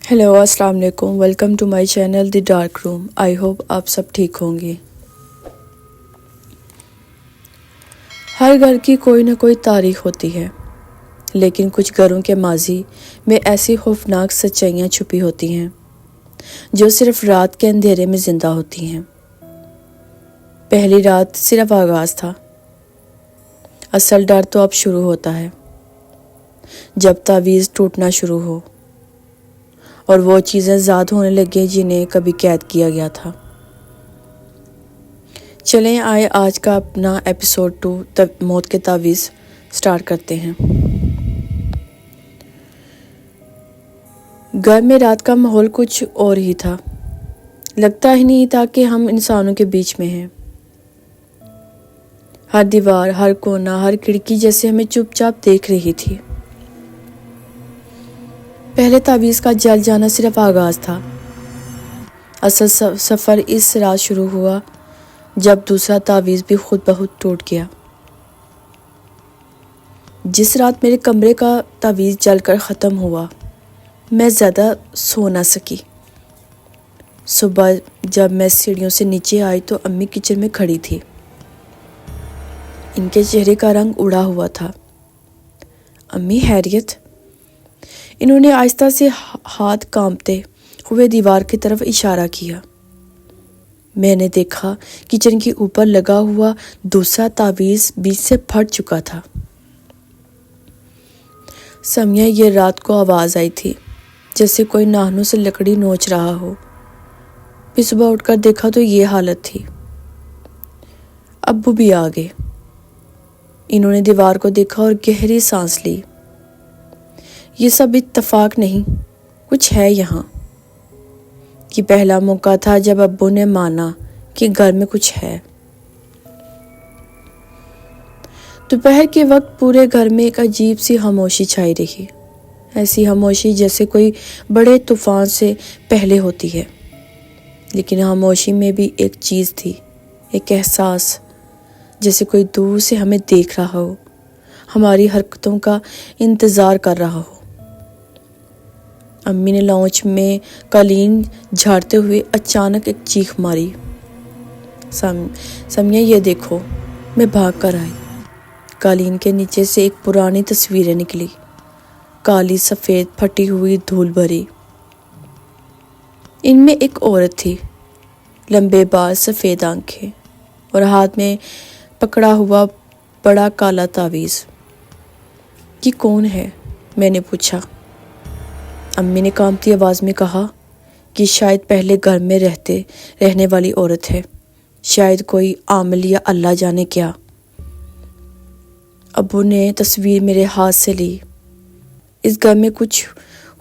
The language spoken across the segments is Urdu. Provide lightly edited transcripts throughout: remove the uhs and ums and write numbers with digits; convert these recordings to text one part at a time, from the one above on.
ہیلو السلام علیکم، welcome to my channel the dark room. I hope آپ سب ٹھیک ہوں گے۔ ہر گھر کی کوئی نہ کوئی تاریخ ہوتی ہے، لیکن کچھ گھروں کے ماضی میں ایسی خوفناک سچائیاں چھپی ہوتی ہیں جو صرف رات کے اندھیرے میں زندہ ہوتی ہیں۔ پہلی رات صرف آغاز تھا، اصل ڈر تو اب شروع ہوتا ہے جب تعویذ ٹوٹنا شروع ہو اور وہ چیزیں ذات ہونے لگیں جنہیں کبھی قید کیا گیا تھا۔ چلیں آئے آج کا اپنا ایپیسوڈ 2 موت کے تعویذ سٹارٹ کرتے ہیں۔ گھر میں رات کا ماحول کچھ اور ہی تھا، لگتا ہی نہیں تھا کہ ہم انسانوں کے بیچ میں ہیں۔ ہر دیوار، ہر کونا، ہر کھڑکی جیسے ہمیں چپ چاپ دیکھ رہی تھی۔ پہلے تعویذ کا جل جانا صرف آغاز تھا، اصل سفر اس رات شروع ہوا جب دوسرا تعویذ بھی خود بخود ٹوٹ گیا۔ جس رات میرے کمرے کا تعویذ جل کر ختم ہوا، میں زیادہ سو نہ سکی۔ صبح جب میں سیڑھیوں سے نیچے آئی تو امی کچن میں کھڑی تھی۔ ان کے چہرے کا رنگ اڑا ہوا تھا۔ امی خیریت؟ انہوں نے آہستہ سے ہاتھ کانپتے ہوئے دیوار کی طرف اشارہ کیا۔ میں نے دیکھا کچن کے اوپر لگا ہوا دوسرا تعویذ بیچ سے پھٹ چکا تھا۔ سمیہ، یہ رات کو آواز آئی تھی جیسے کوئی ناخنوں سے لکڑی نوچ رہا ہو۔ پھر صبح اٹھ کر دیکھا تو یہ حالت تھی۔ ابو بھی آ گئے۔ انہوں نے دیوار کو دیکھا اور گہری سانس لی۔ یہ سب اتفاق نہیں، کچھ ہے یہاں۔ یہ پہلا موقع تھا جب ابو نے مانا کہ گھر میں کچھ ہے۔ دوپہر کے وقت پورے گھر میں ایک عجیب سی خاموشی چھائی رہی، ایسی خاموشی جیسے کوئی بڑے طوفان سے پہلے ہوتی ہے۔ لیکن خاموشی میں بھی ایک چیز تھی، ایک احساس، جیسے کوئی دور سے ہمیں دیکھ رہا ہو، ہماری حرکتوں کا انتظار کر رہا ہو۔ امی نے لاؤنج میں قالین جھاڑتے ہوئے اچانک ایک چیخ ماری، سمیہ یہ دیکھو۔ میں بھاگ کر آئی۔ قالین کے نیچے سے ایک پرانی تصویریں نکلی، کالی سفید پھٹی ہوئی دھول بھری۔ ان میں ایک عورت تھی، لمبے بال، سفید آنکھیں اور ہاتھ میں پکڑا ہوا بڑا کالا تعویذ۔ یہ کون ہے؟ میں نے پوچھا۔ امی نے کانپتی آواز میں کہا کہ شاید پہلے گھر میں رہنے والی عورت ہے، شاید کوئی عامل یا اللہ جانے کیا۔ ابو نے تصویر میرے ہاتھ سے لی۔ اس گھر میں کچھ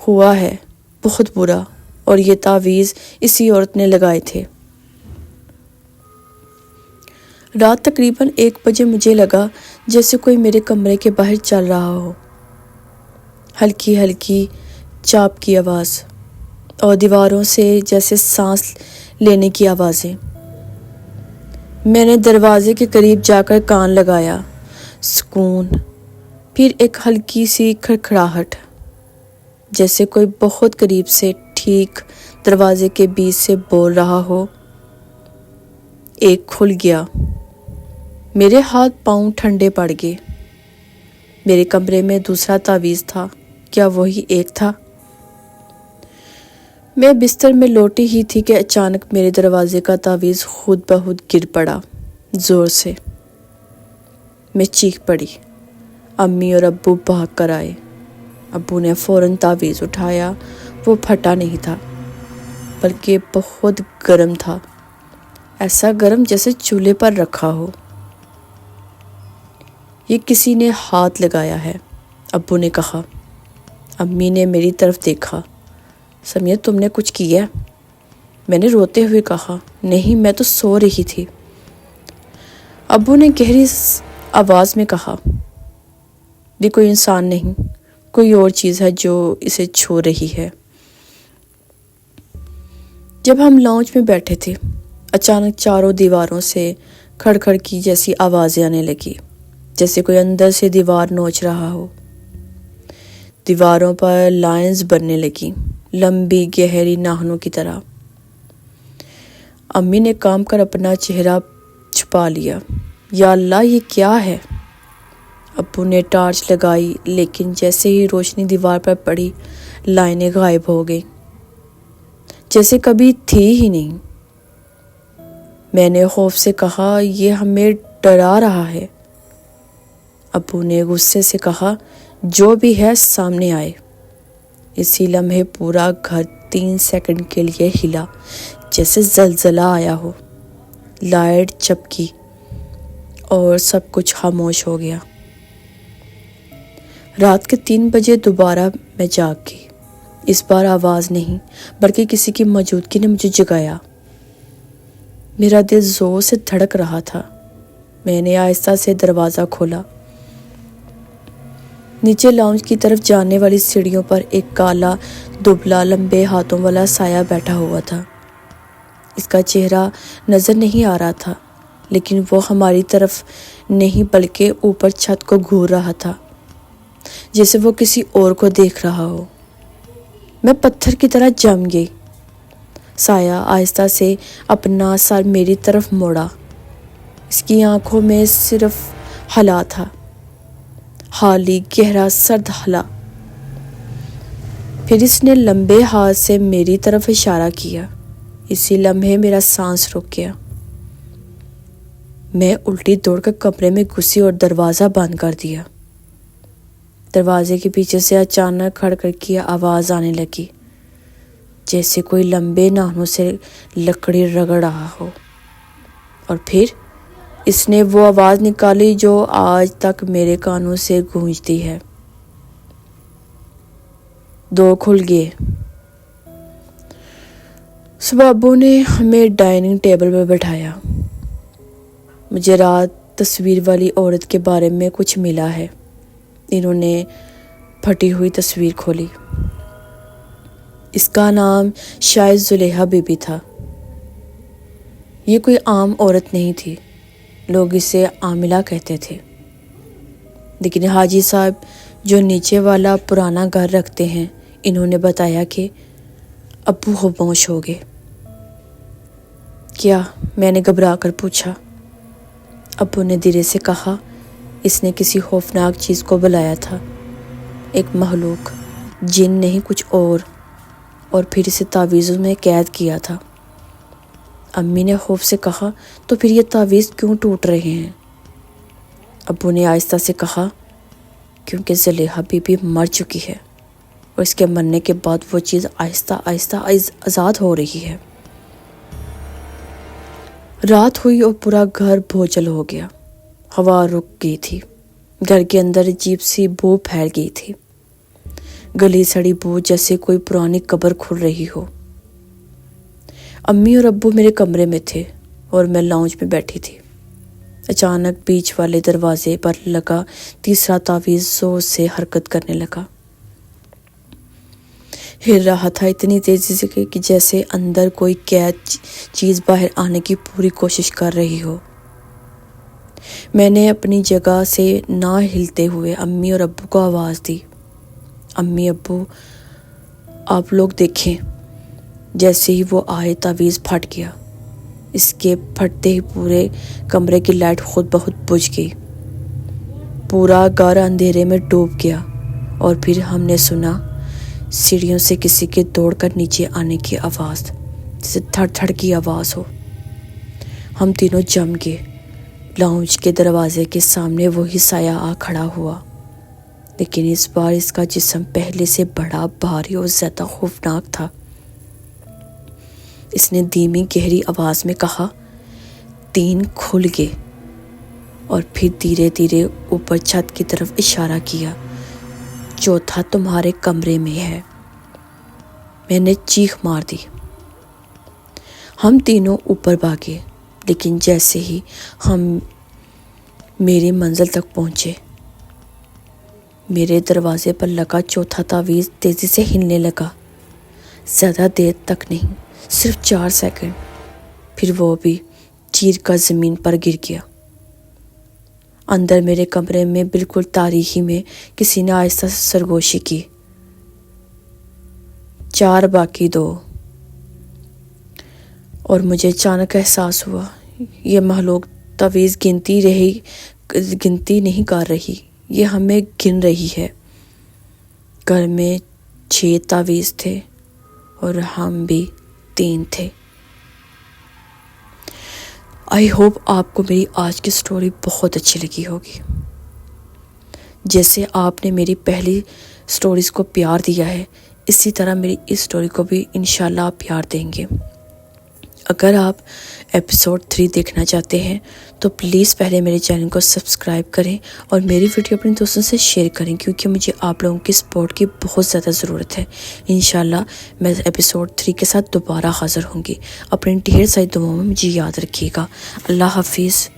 ہوا ہے بہت برا، اور یہ تعویذ اسی عورت نے لگائے تھے۔ رات تقریباً 1 بجے مجھے لگا جیسے کوئی میرے کمرے کے باہر چل رہا ہو، ہلکی ہلکی چاپ کی آواز اور دیواروں سے جیسے سانس لینے کی آوازیں۔ میں نے دروازے کے قریب جا کر کان لگایا۔ سکون، پھر ایک ہلکی سی کھڑکھڑاہٹ، جیسے کوئی بہت قریب سے ٹھیک دروازے کے بیچ سے بول رہا ہو۔ ایک کھل گیا۔ میرے ہاتھ پاؤں ٹھنڈے پڑ گئے۔ میرے کمرے میں دوسرا تعویذ تھا، کیا وہی ایک تھا؟ میں بستر میں لوٹی ہی تھی کہ اچانک میرے دروازے کا تعویذ خود بخود گر پڑا، زور سے۔ میں چیخ پڑی۔ امی اور ابو بھاگ کر آئے۔ ابو نے فوراً تعویذ اٹھایا۔ وہ پھٹا نہیں تھا، بلکہ بہت گرم تھا، ایسا گرم جیسے چولہے پر رکھا ہو۔ یہ کسی نے ہاتھ لگایا ہے، ابو نے کہا۔ امی نے میری طرف دیکھا۔ سمیہ، تم نے کچھ کیا؟ میں نے روتے ہوئے کہا۔ نہیں، میں تو سو رہی تھی۔ ابو نے گہری آواز میں کہا، یہ کوئی انسان نہیں، کوئی اور چیز ہے جو اسے چھو رہی ہے۔ جب ہم لاؤنج میں بیٹھے تھے، اچانک چاروں دیواروں سے کھڑ کھڑ کی جیسی آوازیں آنے لگی، جیسے کوئی اندر سے دیوار نوچ رہا ہو۔ دیواروں پر لائنز بننے لگی، لمبی گہری ناخنوں کی طرح۔ امی نے کام کر اپنا چہرہ چھپا لیا۔ یا اللہ، یہ کیا ہے؟ ابو نے ٹارچ لگائی، لیکن جیسے ہی روشنی دیوار پر پڑی، لائنیں غائب ہو گئیں، جیسے کبھی تھی ہی نہیں۔ میں نے خوف سے کہا، یہ ہمیں ڈرا رہا ہے۔ ابو نے غصے سے کہا، جو بھی ہے سامنے آئے۔ اسی لمحے پورا گھر 3 سیکنڈ کے لیے ہلا، جیسے زلزلہ آیا ہو۔ لائٹ چپکی اور سب کچھ خاموش ہو گیا۔ رات کے 3 بجے دوبارہ میں جاگ گئی۔ اس بار آواز نہیں، بلکہ کسی کی موجودگی نے مجھے جگایا۔ میرا دل زور سے دھڑک رہا تھا۔ میں نے آہستہ سے دروازہ کھولا۔ نیچے لاؤنج کی طرف جانے والی سیڑھیوں پر ایک کالا، دبلا، لمبے ہاتھوں والا سایہ بیٹھا ہوا تھا۔ اس کا چہرہ نظر نہیں آ رہا تھا، لیکن وہ ہماری طرف نہیں بلکہ اوپر چھت کو گھور رہا تھا، جیسے وہ کسی اور کو دیکھ رہا ہو۔ میں پتھر کی طرح جم گئی۔ سایہ آہستہ سے اپنا سر میری طرف موڑا۔ اس کی آنکھوں میں صرف ہلا تھا، خالی گہرا سرد ہلا۔ پھر اس نے لمبے ہاتھ سے میری طرف اشارہ کیا۔ اسی لمحے میرا سانس رک گیا۔ میں الٹی دوڑ کر کمرے میں گھسی اور دروازہ بند کر دیا۔ دروازے کے پیچھے سے اچانک کھڑکڑ کی آواز آنے لگی، جیسے کوئی لمبے ناخنوں سے لکڑی رگڑ رہا ہو۔ اور پھر اس نے وہ آواز نکالی جو آج تک میرے کانوں سے گونجتی ہے۔ 2 کھل گئے۔ صبح ابو نے ہمیں ڈائننگ ٹیبل پر بٹھایا۔ مجھے رات تصویر والی عورت کے بارے میں کچھ ملا ہے۔ انہوں نے پھٹی ہوئی تصویر کھولی۔ اس کا نام شاید زلیخا بی بی تھا۔ یہ کوئی عام عورت نہیں تھی، لوگ اسے عاملہ کہتے تھے، لیکن حاجی صاحب جو نیچے والا پرانا گھر رکھتے ہیں، انہوں نے بتایا کہ ابو خاموش ہو گئے۔ کیا؟ میں نے گھبرا کر پوچھا۔ ابو نے دھیرے سے کہا، اس نے کسی خوفناک چیز کو بلایا تھا، ایک مخلوق، جن نہیں کچھ اور پھر اسے تعویذوں میں قید کیا تھا۔ امی نے خوف سے کہا، تو پھر یہ تعویذ کیوں ٹوٹ رہے ہیں؟ ابو نے آہستہ سے کہا، کیونکہ زلیخا بی بی مر چکی ہے، اور اس کے مرنے کے بعد وہ چیز آہستہ آہستہ آزاد ہو رہی ہے۔ رات ہوئی اور پورا گھر بھوجل ہو گیا۔ ہوا رک گئی تھی۔ گھر کے اندر عجیب سی بو پھیل گئی تھی، گلی سڑی بو، جیسے کوئی پرانی قبر کھل رہی ہو۔ امی اور ابو میرے کمرے میں تھے اور میں لاؤنج میں بیٹھی تھی۔ اچانک بیچ والے دروازے پر لگا تیسرا تعویذ زور سے حرکت کرنے لگا۔ ہل رہا تھا اتنی تیزی سے کہ جیسے اندر کوئی قید چیز باہر آنے کی پوری کوشش کر رہی ہو۔ میں نے اپنی جگہ سے نہ ہلتے ہوئے امی اور ابو کو آواز دی، امی، ابو، آپ لوگ دیکھیں۔ جیسے ہی وہ آئے، تعویذ پھٹ گیا۔ اس کے پھٹتے ہی پورے کمرے کی لائٹ خود بخود بجھ گئی۔ پورا گھر اندھیرے میں ڈوب گیا، اور پھر ہم نے سنا سیڑھیوں سے کسی کے دوڑ کر نیچے آنے کی آواز، جیسے تھڑ تھڑ کی آواز ہو۔ ہم تینوں جم گئے۔ لاؤنج کے دروازے کے سامنے وہی سایہ آ کھڑا ہوا، لیکن اس بار اس کا جسم پہلے سے بڑا، بھاری اور زیادہ خوفناک تھا۔ اس نے دھیمی گہری آواز میں کہا، 3 کھل گئے، اور پھر دھیرے دھیرے اوپر چھت کی طرف اشارہ کیا، 4تھا تمہارے کمرے میں ہے۔ میں نے چیخ مار دی۔ ہم تینوں اوپر بھاگے، لیکن جیسے ہی ہم میری منزل تک پہنچے، میرے دروازے پر لگا 4تھا تعویذ تیزی سے ہلنے لگا۔ زیادہ دیر تک نہیں، صرف 4 سیکنڈ، پھر وہ بھی چیر کر زمین پر گر گیا۔ اندر میرے کمرے میں بالکل تاریکی میں کسی نے آہستہ سے سرگوشی کی، 4 باقی 2۔ اور مجھے اچانک احساس ہوا یہ مخلوق تعویذ گنتی نہیں کر رہی، یہ ہمیں گن رہی ہے۔ گھر میں 6 تعویذ تھے اور ہم بھی 3 تھے۔ آئی ہوپ آپ کو میری آج کی سٹوری بہت اچھی لگی ہوگی۔ جیسے آپ نے میری پہلی سٹوریز کو پیار دیا ہے، اسی طرح میری اس سٹوری کو بھی انشاءاللہ آپ پیار دیں گے۔ اگر آپ ایپیسوڈ 3 دیکھنا چاہتے ہیں تو پلیز پہلے میرے چینل کو سبسکرائب کریں اور میری ویڈیو اپنے دوستوں سے شیئر کریں، کیونکہ مجھے آپ لوگوں کی سپورٹ کی بہت زیادہ ضرورت ہے۔ انشاءاللہ میں ایپیسوڈ 3 کے ساتھ دوبارہ حاضر ہوں گی۔ اپنے ڈھیر ساری دعاؤں میں مجھے یاد رکھیے گا۔ اللہ حافظ۔